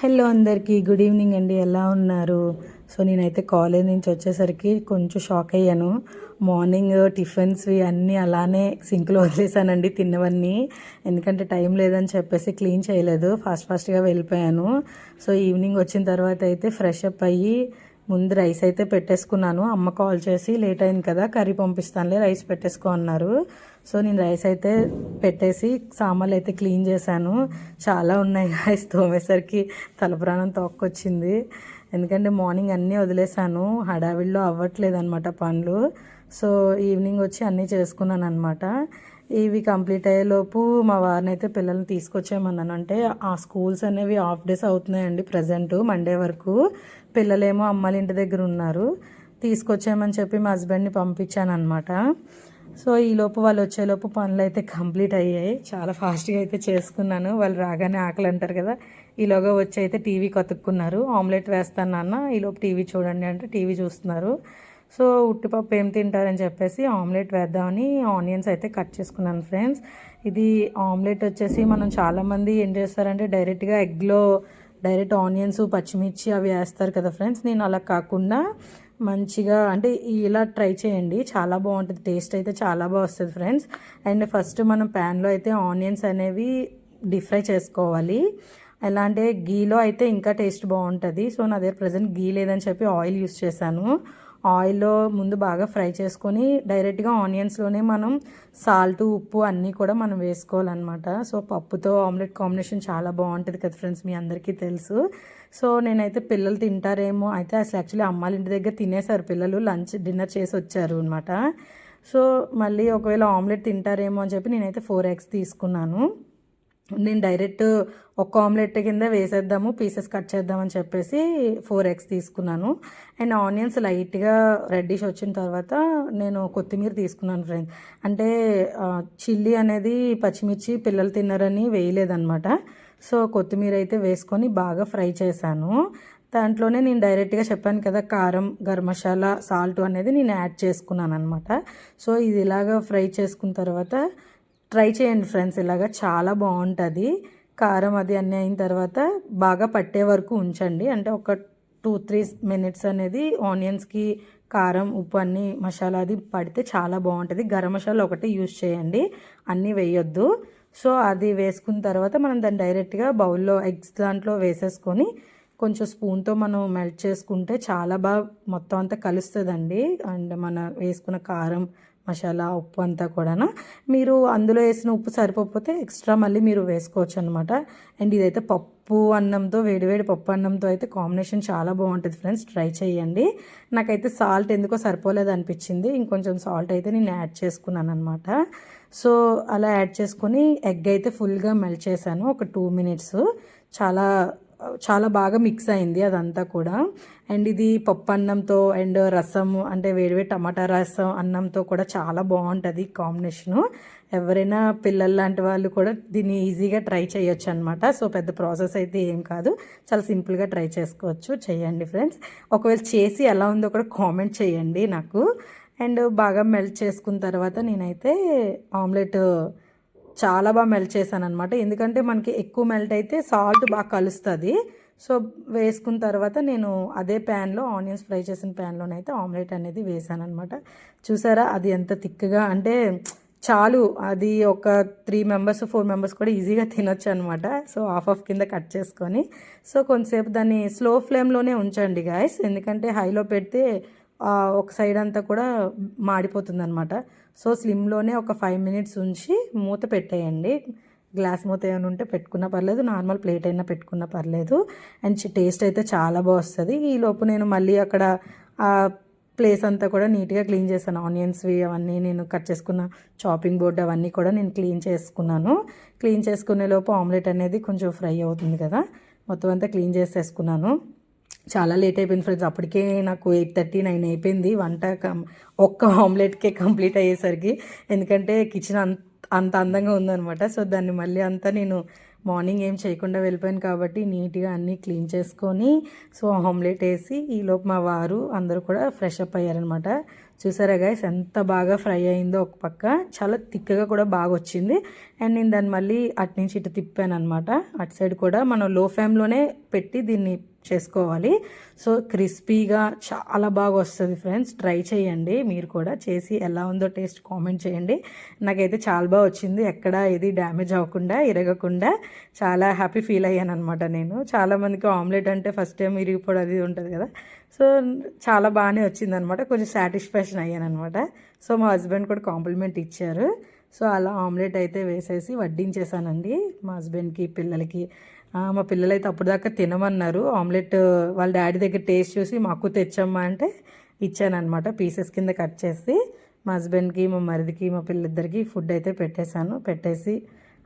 Hello అందరికీ good evening అండి. ఎలా ఉన్నారు? సో నేనైతే కాలేజ్ నుంచి వచ్చేసరికి కొంచెం షాక్ అయ్యాను. మార్నింగ్ టిఫిన్స్వి అన్నీ అలానే సింక్లో వదిలేసానండి తిన్నవన్నీ. ఎందుకంటే టైం లేదని చెప్పేసి క్లీన్ చేయలేదు, ఫాస్ట్గా వెళ్ళిపోయాను. సో ఈవినింగ్ వచ్చిన తర్వాత అయితే ఫ్రెష్ అప్ అయ్యి ముందు రైస్ అయితే పెట్టేసుకున్నాను. అమ్మ కాల్ చేసి లేట్ అయింది కదా, కర్రీ పంపిస్తానులే, రైస్ పెట్టేసుకో అన్నారు. సో నేను రైస్ అయితే పెట్టేసి సామాన్లు అయితే క్లీన్ చేశాను. చాలా ఉన్నాయి రైస్ తోమేసరికి తలప్రాణం తోక్కొచ్చింది. ఎందుకంటే మార్నింగ్ అన్నీ వదిలేసాను, హడావిడిలో అవ్వట్లేదు అనమాట పనులు. సో ఈవినింగ్ వచ్చి అన్నీ చేసుకున్నాను అనమాట. ఇవి కంప్లీట్ అయ్యేలోపు మా వారిని అయితే పిల్లల్ని తీసుకొచ్చేయమన్నాను. అంటే ఆ స్కూల్స్ అనేవి హాఫ్ డేస్ అవుతున్నాయండి ప్రజెంట్, మండే వరకు. పిల్లలేమో అమ్మాళ్ళ ఇంటి దగ్గర ఉన్నారు. తీసుకొచ్చేయమని చెప్పి మా హస్బెండ్ని పంపించాను అనమాట. సో ఈలోపు వాళ్ళు వచ్చేలోపు పనులు అయితే కంప్లీట్ అయ్యాయి. చాలా ఫాస్ట్గా అయితే చేసుకున్నాను. వాళ్ళు రాగానే ఆకలి అంటారు కదా, ఈలోగా వచ్చి అయితే టీవీ కతుక్కున్నారు. ఆమ్లెట్ వేస్తాను నాన్న, ఈలోపు టీవీ చూడండి అంటే టీవీ చూస్తున్నారు. సో ఉట్టిపప్పు ఏం తింటారని చెప్పేసి ఆమ్లెట్ వేద్దామని ఆనియన్స్ అయితే కట్ చేసుకున్నాను ఫ్రెండ్స్. ఇది ఆమ్లెట్ వచ్చేసి మనం చాలామంది ఏం చేస్తారంటే డైరెక్ట్గా ఎగ్లో డైరెక్ట్ ఆనియన్స్ పచ్చిమిర్చి అవి వేస్తారు కదా ఫ్రెండ్స్. నేను అలా కాకుండా మంచిగా అంటే ఇలా ట్రై చేయండి, చాలా బాగుంటుంది, టేస్ట్ అయితే చాలా బాగా వస్తుంది ఫ్రెండ్స్. అండ్ ఫస్ట్ మనం ప్యాన్లో అయితే ఆనియన్స్ అనేవి డీప్ ఫ్రై చేసుకోవాలి. ఎలా అంటే గీలో అయితే ఇంకా టేస్ట్ బాగుంటుంది. సో నా దగ్గర ప్రజెంట్ గీ లేదని చెప్పి ఆయిల్ యూస్ చేశాను. ఆయిల్లో ముందు బాగా ఫ్రై చేసుకొని డైరెక్ట్గా ఆనియన్స్లోనే మనం సాల్ట్, ఉప్పు అన్నీ కూడా మనం వేసుకోవాలన్నమాట. సో పప్పుతో ఆమ్లెట్ కాంబినేషన్ చాలా బాగుంటుంది కదా ఫ్రెండ్స్, మీ అందరికీ తెలుసు. సో నేనైతే పిల్లలు తింటారేమో, అయితే అసలు యాక్చువల్లీ అమ్మాళ్ళ ఇంటి దగ్గర తినేసారు పిల్లలు, డిన్నర్ చేసి వచ్చారు అనమాట. సో మళ్ళీ ఒకవేళ ఆమ్లెట్ తింటారేమో అని చెప్పి నేనైతే 4 eggs తీసుకున్నాను. నేను డైరెక్ట్ ఒక ఆమ్లెట్ కింద వేసేద్దాము, పీసెస్ కట్ చేద్దామని చెప్పేసి 4 eggs తీసుకున్నాను. అండ్ ఆనియన్స్ లైట్గా రెడ్డిష్ వచ్చిన తర్వాత నేను కొత్తిమీర తీసుకున్నాను ఫ్రెండ్స్. అంటే చిల్లీ అనేది పచ్చిమిర్చి పిల్లలు తిన్నారని వేయలేదన్నమాట. సో కొత్తిమీర అయితే వేసుకొని బాగా ఫ్రై చేశాను. దాంట్లోనే నేను డైరెక్ట్గా చెప్పాను కదా, కారం, గరం మసాలా, సాల్ట్ అనేది నేను యాడ్ చేసుకున్నాను అనమాట. సో ఇది ఇలాగా ఫ్రై చేసుకున్న తర్వాత ట్రై చేయండి ఫ్రెండ్స్, ఇలాగా చాలా బాగుంటుంది. కారం అది అన్నీ అయిన తర్వాత బాగా పట్టే వరకు ఉంచండి. అంటే ఒక 2-3 minutes అనేది ఆనియన్స్కి కారం, ఉప్పు అన్నీ మసాలా అది పడితే చాలా బాగుంటుంది. గరం మసాలా ఒకటి యూజ్ చేయండి, అన్నీ వేయొద్దు. సో అది వేసుకున్న తర్వాత మనం దాన్ని డైరెక్ట్గా బౌల్లో ఎగ్స్ దాంట్లో వేసేసుకొని కొంచెం స్పూన్తో మనం మెల్ట్ చేసుకుంటే చాలా బాగా మొత్తం అంతా కలుస్తుందండి. అండ్ మన వేసుకున్న కారం, మసాలా, ఉప్పు అంతా కూడా. మీరు అందులో వేసిన ఉప్పు సరిపోతే ఎక్స్ట్రా మళ్ళీ మీరు వేసుకోవచ్చు అనమాట. అండ్ ఇదైతే పప్పు అన్నంతో, వేడివేడి పప్పు అన్నంతో అయితే కాంబినేషన్ చాలా బాగుంటుంది ఫ్రెండ్స్, ట్రై చేయండి. నాకైతే సాల్ట్ ఎందుకో సరిపోలేదు అనిపించింది, ఇంకొంచెం సాల్ట్ అయితే నేను యాడ్ చేసుకున్నాను అనమాట. సో అలా యాడ్ చేసుకొని ఎగ్ అయితే ఫుల్గా మెల్ట్ చేశాను ఒక 2 minutes. చాలా చాలా బాగా మిక్స్ అయింది అదంతా కూడా. అండ్ ఇది పప్పు అన్నంతో అండ్ రసం అంటే వేడివేడి టమాటా రసం అన్నంతో కూడా చాలా బాగుంటుంది కాంబినేషను. ఎవరైనా పిల్లలు లాంటి వాళ్ళు కూడా దీన్ని ఈజీగా ట్రై చేయొచ్చు అనమాట. సో పెద్ద ప్రాసెస్ అయితే ఏం కాదు, చాలా సింపుల్గా ట్రై చేసుకోవచ్చు. చేయండి ఫ్రెండ్స్. ఒకవేళ చేసి ఎలా ఉందో కూడా కామెంట్ చేయండి నాకు. అండ్ బాగా మెల్ట్ చేసుకున్న తర్వాత నేనైతే ఆమ్లెట్ చాలా బాగా మెల్ట్ చేశాను అనమాట. ఎందుకంటే మనకి ఎక్కువ మెల్ట్ అయితే సాల్ట్ బాగా కలుస్తుంది. సో వేసుకున్న తర్వాత నేను అదే ప్యాన్లో, ఆనియన్స్ ఫ్రై చేసిన ప్యాన్లోనైతే ఆమ్లెట్ అనేది వేసాను అనమాట. చూసారా అది ఎంత థిక్గా అంటే చాలు, అది ఒక 3 members 4 members కూడా ఈజీగా తినొచ్చు అనమాట. సో హాఫ్ కింద కట్ చేసుకొని సో కొంతసేపు దాన్ని స్లో ఫ్లేమ్లోనే ఉంచండి గాయస్, ఎందుకంటే హైలో పెడితే ఒక సైడ్ అంతా కూడా మాడిపోతుంది అనమాట. సో స్లిమ్లోనే ఒక 5 minutes ఉంచి మూత పెట్టేయండి. గ్లాస్ మూత ఏమైనా ఉంటే పెట్టుకున్నా పర్లేదు, నార్మల్ ప్లేట్ అయినా పెట్టుకున్నా పర్లేదు. అండ్ టేస్ట్ అయితే చాలా బాగా వస్తుంది. ఈలోపు నేను మళ్ళీ అక్కడ ప్లేస్ అంతా కూడా నీట్గా క్లీన్ చేశాను. ఆనియన్స్వి అవన్నీ నేను కట్ చేసుకున్న చాపింగ్ బోర్డ్ అవన్నీ కూడా నేను క్లీన్ చేసుకున్నాను. క్లీన్ చేసుకునే లోపు ఆమ్లెట్ అనేది కొంచెం ఫ్రై అవుతుంది కదా, మొత్తం అంతా క్లీన్ చేసేసుకున్నాను. చాలా లేట్ అయిపోయింది ఫ్రెండ్స్, అప్పటికే నాకు 8:30 9 అయిపోయింది వంట ఒక్క ఆమ్లెట్కే కంప్లీట్ అయ్యేసరికి. ఎందుకంటే కిచెన్ అంత అందంగా ఉందనమాట. సో దాన్ని మళ్ళీ అంతా నేను మార్నింగ్ ఏం చేయకుండా వెళ్ళిపోయాను కాబట్టి నీట్గా అన్నీ క్లీన్ చేసుకొని సో ఆమ్లెట్ వేసి ఈలోపు మా వారు అందరూ కూడా ఫ్రెష్ అప్ అయ్యారనమాట. చూసారా గైస్ ఎంత బాగా ఫ్రై అయిందో, ఒక పక్క చాలా థిక్గా కూడా బాగా వచ్చింది. అండ్ నేను దాన్ని మళ్ళీ అటు నుంచి ఇటు తిప్పాను అనమాట. అటు సైడ్ కూడా మనం లో ఫ్లేమ్లోనే పెట్టి దీన్ని చేసుకోవాలి. సో క్రిస్పీగా చాలా బాగా వస్తుంది ఫ్రెండ్స్. ట్రై చేయండి మీరు కూడా, చేసి ఎలా ఉందో టేస్ట్ కామెంట్ చేయండి. నాకైతే చాలా బాగా వచ్చింది, ఎక్కడ ఇది డ్యామేజ్ అవ్వకుండా ఇరగకుండా చాలా హ్యాపీ ఫీల్ అయ్యాను అనమాట. నేను చాలామందికి ఆమ్లెట్ అంటే ఫస్ట్ టైం ఇరిగిపోవడం అది ఉంటుంది కదా, సో చాలా బాగానే వచ్చిందనమాట. కొంచెం సాటిస్ఫాక్షన్ అయ్యాను అనమాట. సో మా హస్బెండ్ కూడా కాంప్లిమెంట్ ఇచ్చారు. సో అలా ఆమ్లెట్ అయితే వేసేసి వడ్డించేసానండి మా హస్బెండ్కి, పిల్లలకి. మా పిల్లలైతే అప్పుడు దాకా తినమన్నారు ఆమ్లెట్. వాళ్ళ డాడీ దగ్గర టేస్ట్ చూసి మాకు తెచ్చమ్మా అంటే ఇచ్చానమాట, పీసెస్ కింద కట్ చేసి. మా హస్బెండ్కి, మా మరిదికి, మా పిల్లలిద్దరికి ఫుడ్ అయితే పెట్టేసి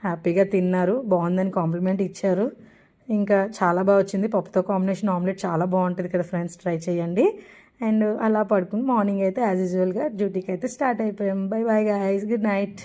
హ్యాపీగా తిన్నారు. బాగుందని కాంప్లిమెంట్ ఇచ్చారు. ఇంకా చాలా బాగా వచ్చింది. పప్పుతో కాంబినేషన్ ఆమ్లెట్ చాలా బాగుంటుంది కదా ఫ్రెండ్స్, ట్రై చేయండి. అండ్ అలా పడుకుని మార్నింగ్ అయితే యాజ్ యూజువల్గా డ్యూటీకి అయితే స్టార్ట్ అయిపోయాం. Bye bye guys, good night.